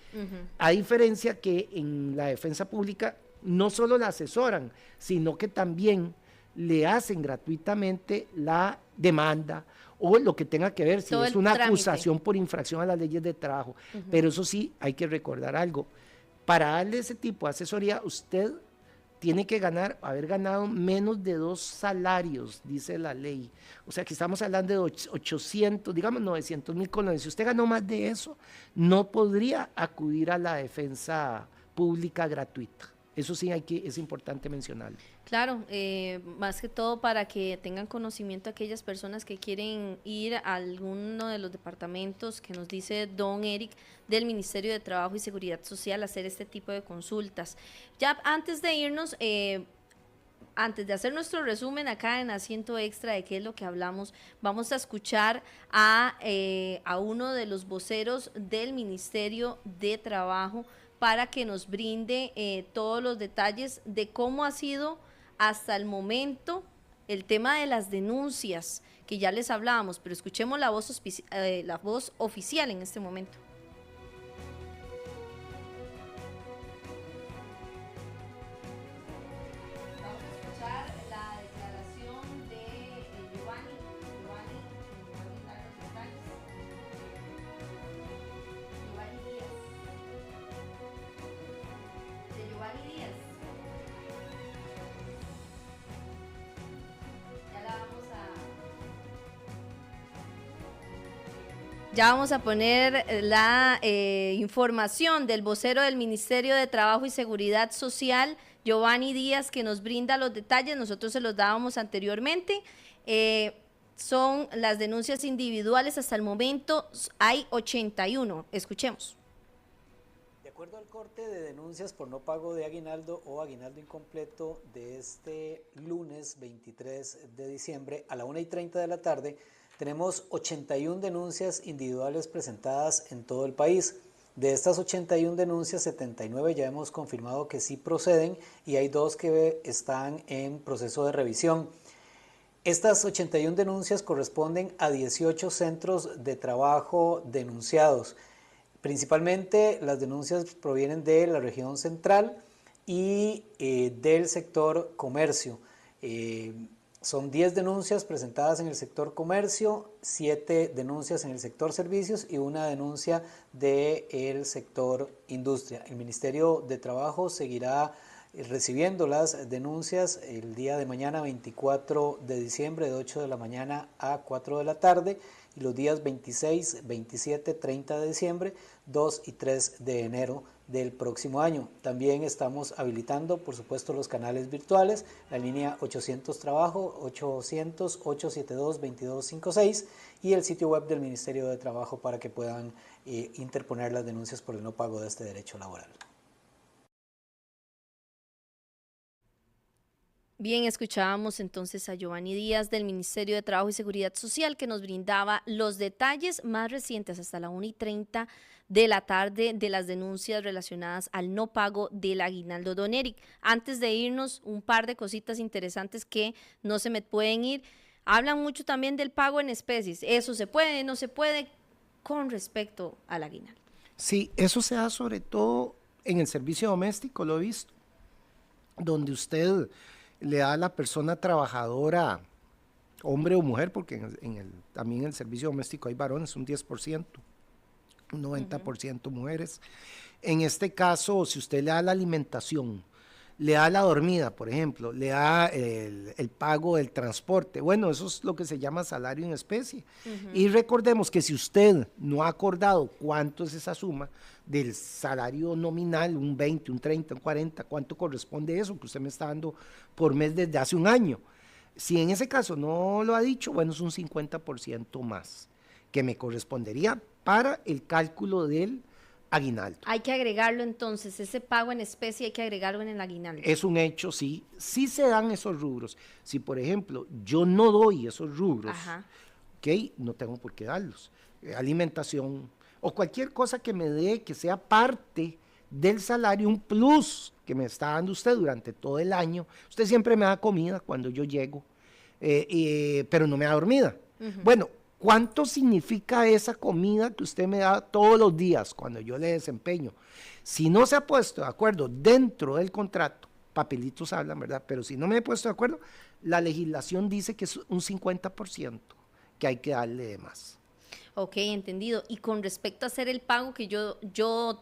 S3: A diferencia que en la defensa pública no solo la asesoran, sino que también le hacen gratuitamente la demanda o lo que tenga que ver, si es una acusación por infracción a las leyes de trabajo. Pero eso sí, hay que recordar algo. Para darle ese tipo de asesoría, usted tiene que haber ganado menos de 2 salarios, dice la ley. O sea que estamos hablando de 800, digamos 900,000 colones. Si usted ganó más de eso, no podría acudir a la defensa pública gratuita. Eso sí es importante mencionarlo.
S2: Claro, más que todo para que tengan conocimiento aquellas personas que quieren ir a alguno de los departamentos que nos dice don Eric del Ministerio de Trabajo y Seguridad Social, hacer este tipo de consultas. Ya antes de irnos, antes de hacer nuestro resumen acá en Asiento Extra de qué es lo que hablamos, vamos a escuchar a uno de los voceros del Ministerio de Trabajo para que nos brinde todos los detalles de cómo ha sido hasta el momento el tema de las denuncias, que ya les hablábamos, pero escuchemos la voz oficial en este momento. Vamos a escuchar la declaración de Giovanni Díaz. Ya la vamos a Ya vamos a poner la información del vocero del Ministerio de Trabajo y Seguridad Social, Giovanni Díaz, que nos brinda los detalles. Nosotros se los dábamos anteriormente. Son las denuncias individuales. Hasta el momento hay 81. Escuchemos.
S4: De acuerdo al corte de denuncias por no pago de aguinaldo o aguinaldo incompleto de este lunes 23 de diciembre a la 1:30 de la tarde, tenemos 81 denuncias individuales presentadas en todo el país. De estas 81 denuncias, 79 ya hemos confirmado que sí proceden y hay 2 que están en proceso de revisión. Estas 81 denuncias corresponden a 18 centros de trabajo denunciados. Principalmente las denuncias provienen de la región central y del sector comercio. Son 10 denuncias presentadas en el sector comercio, 7 denuncias en el sector servicios y 1 denuncia del sector industria. El Ministerio de Trabajo seguirá recibiendo las denuncias el día de mañana 24 de diciembre de 8 de la mañana a 4 de la tarde y los días 26, 27, 30 de diciembre, 2 y 3 de enero del próximo año. También estamos habilitando, por supuesto, los canales virtuales, la línea 800 Trabajo, 800-872-2256 y el sitio web del Ministerio de Trabajo para que puedan interponer las denuncias por el no pago de este derecho laboral.
S2: Bien, escuchábamos entonces a Giovanni Díaz del Ministerio de Trabajo y Seguridad Social, que nos brindaba los detalles más recientes hasta la 1:30 de la tarde de las denuncias relacionadas al no pago del aguinaldo. Don Eric, antes de irnos, un par de cositas interesantes que no se me pueden ir. Hablan mucho también del pago en especies. ¿Eso se puede, no se puede con respecto al aguinaldo?
S3: Sí, eso se da sobre todo en el servicio doméstico, lo he visto, donde usted le da a la persona trabajadora, hombre o mujer, porque también en el servicio doméstico hay varones, un 10%, un 90% mujeres. En este caso, si usted le da la alimentación, le da la dormida, por ejemplo, le da el pago del transporte, bueno, eso es lo que se llama salario en especie. Y recordemos que si usted no ha acordado cuánto es esa suma del salario nominal, un 20, un 30, un 40, cuánto corresponde eso que usted me está dando por mes desde hace un año. Si en ese caso no lo ha dicho, bueno, es un 50% más que me correspondería para el cálculo del aguinaldo.
S2: Hay que agregarlo entonces, ese pago en especie hay que agregarlo en el aguinaldo.
S3: Es un hecho, sí, sí se dan esos rubros. Si por ejemplo yo no doy esos rubros, ok, no tengo por qué darlos. Alimentación o cualquier cosa que me dé, que sea parte del salario, un plus que me está dando usted durante todo el año. Usted siempre me da comida cuando yo llego, pero no me da dormida. Bueno, ¿cuánto significa esa comida que usted me da todos los días cuando yo le desempeño? Si no se ha puesto de acuerdo dentro del contrato, papelitos hablan, ¿verdad? Pero si no me he puesto de acuerdo, la legislación dice que es un 50% que hay que darle de más.
S2: Ok, entendido. Y con respecto a hacer el pago, que yo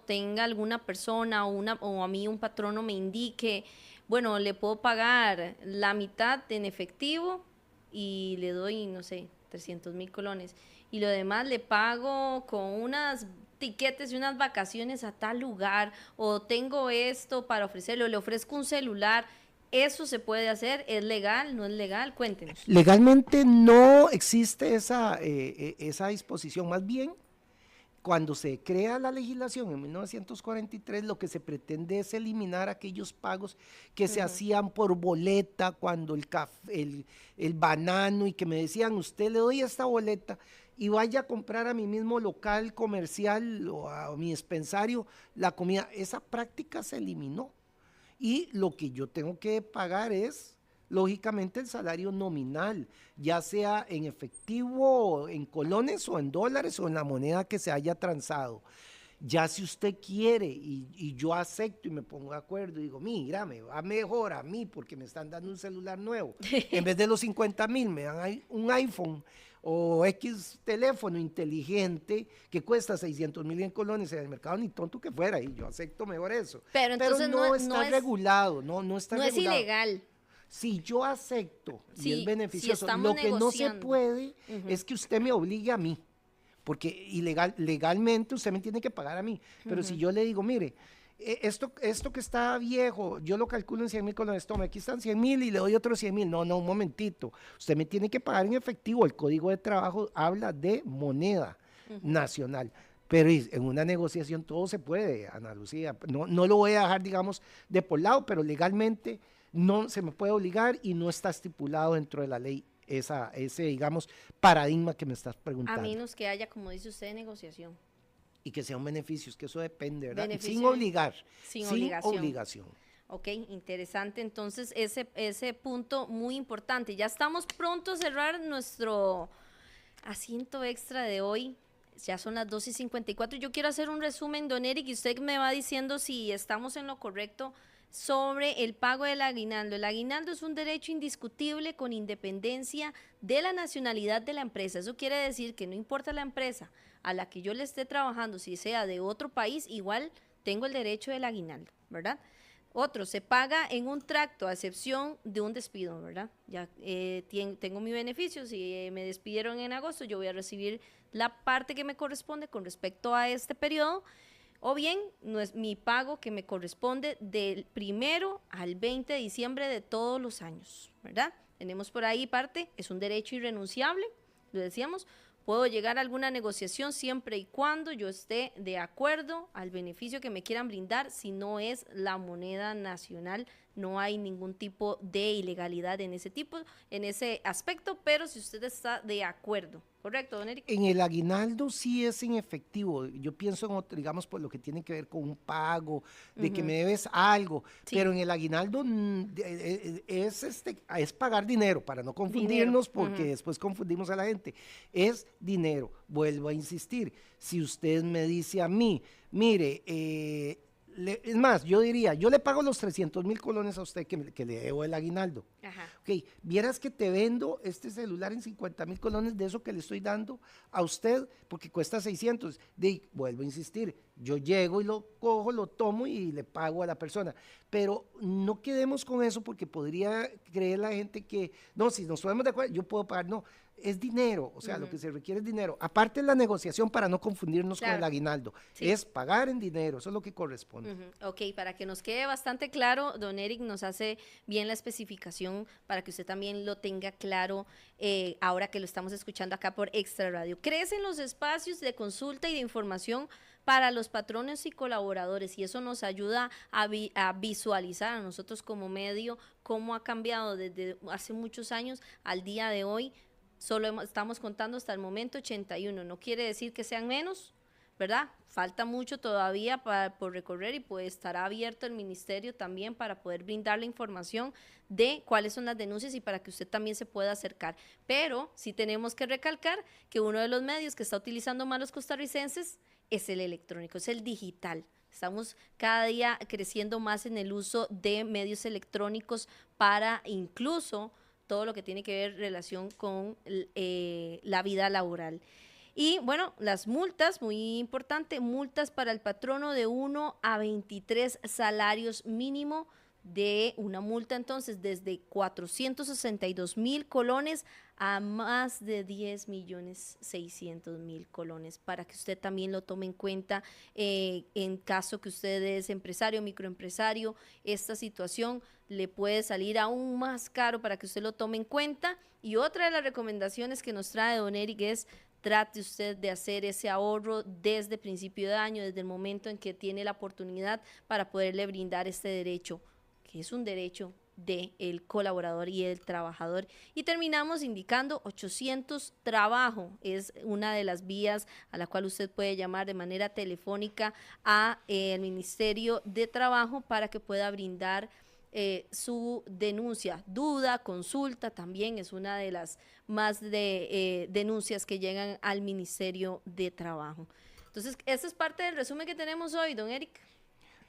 S2: tenga alguna persona o a mí un patrono me indique, bueno, le puedo pagar la mitad en efectivo y le doy, no sé, 300,000 colones, y lo demás le pago con unas tiquetes y unas vacaciones a tal lugar, o tengo esto para ofrecerlo, le ofrezco un celular. ¿Eso se puede hacer? ¿Es legal? ¿No es legal? Cuéntenos.
S3: Legalmente no existe esa disposición, más bien cuando se crea la legislación en 1943, lo que se pretende es eliminar aquellos pagos que se hacían por boleta, cuando el banano, y que me decían, usted le doy esta boleta y vaya a comprar a mi mismo local comercial o a mi dispensario la comida. Esa práctica se eliminó y lo que yo tengo que pagar es lógicamente el salario nominal, ya sea en efectivo, en colones o en dólares o en la moneda que se haya transado. Ya si usted quiere y yo acepto y me pongo de acuerdo y digo, mira, me va mejor a mí porque me están dando un celular nuevo, en vez de los 50,000 me dan un iPhone o X teléfono inteligente que cuesta 600,000 en colones en el mercado, ni tonto que fuera, y yo acepto mejor eso.
S2: Pero entonces
S3: no está regulado, no está regulado.
S2: No es ilegal.
S3: Si yo acepto y es beneficioso,
S2: si
S3: lo que
S2: negociando.
S3: No se puede es que usted me obligue a mí, porque legalmente usted me tiene que pagar a mí, pero si yo le digo, mire, esto que está viejo, yo lo calculo en 100,000 colones, tome, aquí están 100,000 y le doy otros 100,000, no, un momentito, usted me tiene que pagar en efectivo, el Código de Trabajo habla de moneda nacional. Pero en una negociación todo se puede, Ana Lucía. No lo voy a dejar, digamos, de por lado, pero legalmente no se me puede obligar y no está estipulado dentro de la ley ese, digamos, paradigma que me estás preguntando.
S2: A menos que haya, como dice usted, negociación.
S3: Y que sean beneficios, que eso depende, ¿verdad?
S2: Beneficio,
S3: Sin obligar.
S2: Sin
S3: obligación.
S2: Ok, interesante. Entonces, ese punto muy importante. Ya estamos pronto a cerrar nuestro asiento extra de hoy. Ya son las 2:54. Yo quiero hacer un resumen, don Eric, y usted me va diciendo si estamos en lo correcto sobre el pago del aguinaldo. El aguinaldo es un derecho indiscutible con independencia de la nacionalidad de la empresa. Eso quiere decir que no importa la empresa a la que yo le esté trabajando, si sea de otro país, igual tengo el derecho del aguinaldo, ¿verdad? Otro, se paga en un tracto a excepción de un despido, ¿verdad? Ya tengo mi beneficio, si me despidieron en agosto, yo voy a recibir la parte que me corresponde con respecto a este periodo, o bien no es mi pago que me corresponde del 1 al 20 de diciembre de todos los años, ¿verdad? Tenemos por ahí parte, es un derecho irrenunciable, lo decíamos. Puedo llegar a alguna negociación siempre y cuando yo esté de acuerdo al beneficio que me quieran brindar. Si no es la moneda nacional, no hay ningún tipo de ilegalidad en ese aspecto, pero si usted está de acuerdo. ¿Correcto, don Eric?
S3: En el aguinaldo sí es en efectivo. Yo pienso en otro, digamos, por lo que tiene que ver con un pago, de que me debes algo,
S2: Sí.
S3: pero en el aguinaldo es pagar dinero, para no confundirnos, porque después confundimos a la gente. Es dinero. Vuelvo a insistir. Si usted me dice a mí, mire, es más, yo diría, yo le pago los 300,000 colones a usted que le debo el aguinaldo.
S2: Ajá.
S3: Ok, vieras que te vendo este celular en 50,000 colones de eso que le estoy dando a usted porque cuesta 600. Vuelvo a insistir, yo llego y lo cojo, lo tomo y le pago a la persona. Pero no quedemos con eso porque podría creer la gente que, no, si nos ponemos de acuerdo, yo puedo pagar. No, es dinero, o sea, lo que se requiere es dinero. Aparte de la negociación, para no confundirnos con el aguinaldo, es pagar en dinero, eso es lo que corresponde.
S2: Ok, para que nos quede bastante claro, don Eric nos hace bien la especificación para que usted también lo tenga claro ahora que lo estamos escuchando acá por Extra Radio. Crecen los espacios de consulta y de información para los patrones y colaboradores y eso nos ayuda a visualizar a nosotros como medio cómo ha cambiado desde hace muchos años al día de hoy. Solo estamos contando hasta el momento 81, no quiere decir que sean menos, ¿verdad? Falta mucho todavía por recorrer y pues estará abierto el ministerio también para poder brindar la información de cuáles son las denuncias y para que usted también se pueda acercar. Pero sí tenemos que recalcar que uno de los medios que está utilizando más los costarricenses es el electrónico, es el digital. Estamos cada día creciendo más en el uso de medios electrónicos para incluso todo lo que tiene que ver relación con la vida laboral. Y bueno, las multas, muy importante, multas para el patrono de 1 a 23 salarios mínimo, de una multa entonces desde 462,000 colones a más de 10,600,000 colones, para que usted también lo tome en cuenta en caso que usted es empresario, microempresario, esta situación le puede salir aún más caro para que usted lo tome en cuenta. Y otra de las recomendaciones que nos trae don Eric es: trate usted de hacer ese ahorro desde principio de año, desde el momento en que tiene la oportunidad para poderle brindar este derecho, que es un derecho del colaborador y del trabajador. Y terminamos indicando 800 Trabajo, es una de las vías a la cual usted puede llamar de manera telefónica al Ministerio de Trabajo para que pueda brindar su denuncia, duda, consulta, también es una de las más denuncias que llegan al Ministerio de Trabajo. Entonces, esa es parte del resumen que tenemos hoy, don Eric.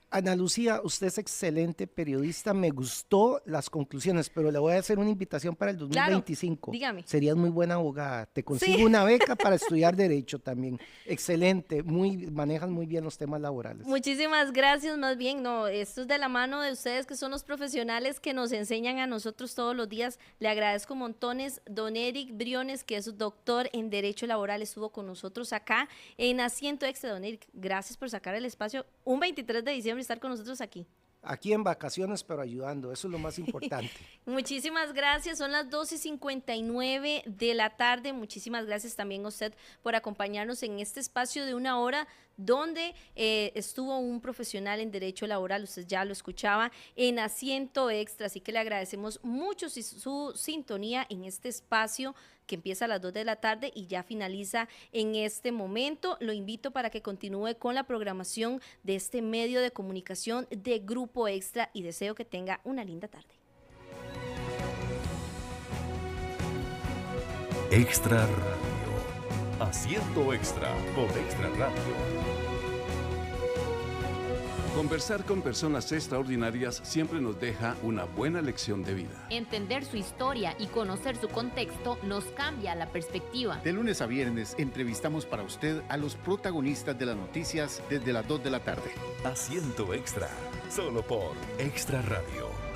S3: Ana Lucía, usted es excelente periodista, me gustó las conclusiones, pero le voy a hacer una invitación para el 2025.
S2: Claro, dígame.
S3: Serías muy buena abogada, te consigo
S2: Sí.
S3: una beca para estudiar Derecho también. Excelente, manejas muy bien los temas laborales.
S2: Muchísimas gracias, más bien, no, esto es de la mano de ustedes que son los profesionales que nos enseñan a nosotros todos los días. Le agradezco montones. Don Eric Briones, que es doctor en Derecho Laboral, estuvo con nosotros acá en Asiento Extra. Don Eric, gracias por sacar el espacio un 23 de diciembre y estar con nosotros aquí.
S3: Aquí en vacaciones, pero ayudando, eso es lo más importante.
S2: Muchísimas gracias, son las 2:59 de la tarde. Muchísimas gracias también a usted por acompañarnos en este espacio de una hora donde estuvo un profesional en Derecho Laboral, usted ya lo escuchaba, en Asiento Extra, así que le agradecemos mucho su sintonía en este espacio que empieza a las 2 de la tarde y ya finaliza en este momento. Lo invito para que continúe con la programación de este medio de comunicación de Grupo Extra y deseo que tenga una linda tarde.
S1: Extra Radio. Asiento Extra por Extra Radio.
S5: Conversar con personas extraordinarias siempre nos deja una buena lección de vida.
S6: Entender su historia y conocer su contexto nos cambia la perspectiva.
S7: De lunes a viernes entrevistamos para usted a los protagonistas de las noticias desde las 2 de la tarde.
S1: Asiento Extra, solo por Extra Radio.